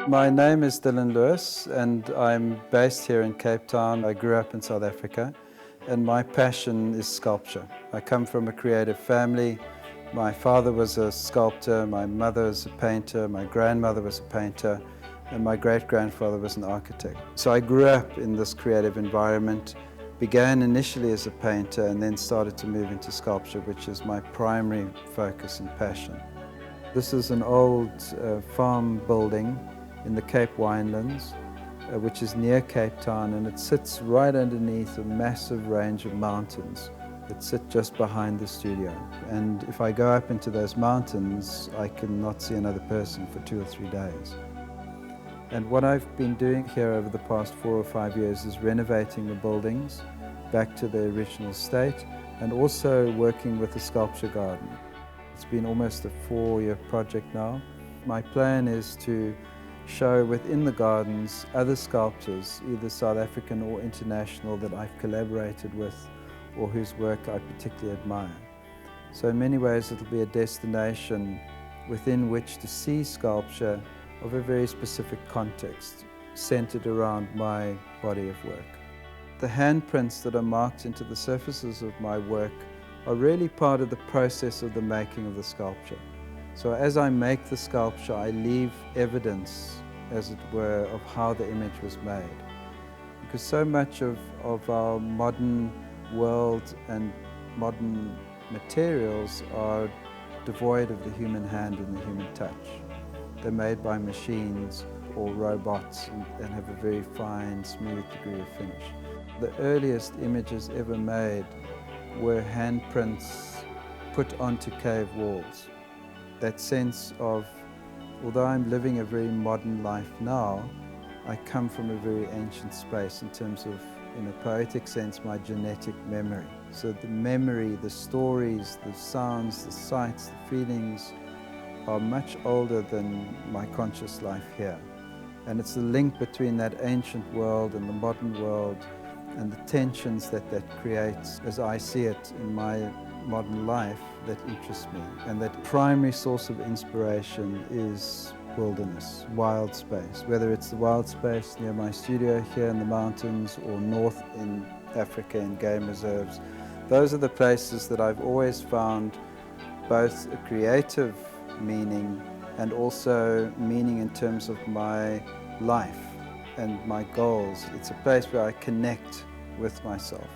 My name is Dylan Lewis and I'm based here in Cape Town. I grew up in South Africa and my passion is sculpture. I come from a creative family. My father was a sculptor, my mother was a painter, my grandmother was a painter, and my great-grandfather was an architect. So I grew up in this creative environment, began initially as a painter and then started to move into sculpture, which is my primary focus and passion. This is an old farm building in the Cape Winelands, which is near Cape Town, and it sits right underneath a massive range of mountains that sit just behind the studio. And if I go up into those mountains, I cannot see another person for 2 or 3 days. And what I've been doing here over the past 4 or 5 years is renovating the buildings back to their original state and also working with the sculpture garden. It's been almost a 4-year project now. My plan is to show within the gardens other sculptors, either South African or international, that I've collaborated with or whose work I particularly admire. So in many ways it'll be a destination within which to see sculpture of a very specific context, centered around my body of work. The handprints that are marked into the surfaces of my work are really part of the process of the making of the sculpture. So as I make the sculpture, I leave evidence, as it were, of how the image was made. Because so much of our modern world and modern materials are devoid of the human hand and the human touch. They're made by machines or robots and have a very fine, smooth degree of finish. The earliest images ever made were handprints put onto cave walls. That sense of, although I'm living a very modern life now, I come from a very ancient space in terms of, in a poetic sense, my genetic memory. So the memory, the stories, the sounds, the sights, the feelings are much older than my conscious life here. And it's the link between that ancient world and the modern world and the tensions that creates, as I see it in my modern life, that interests me. And that primary source of inspiration is wilderness, wild space, whether it's the wild space near my studio here in the mountains or north in Africa in game reserves. Those are the places that I've always found both a creative meaning and also meaning in terms of my life and my goals. It's a place where I connect with myself.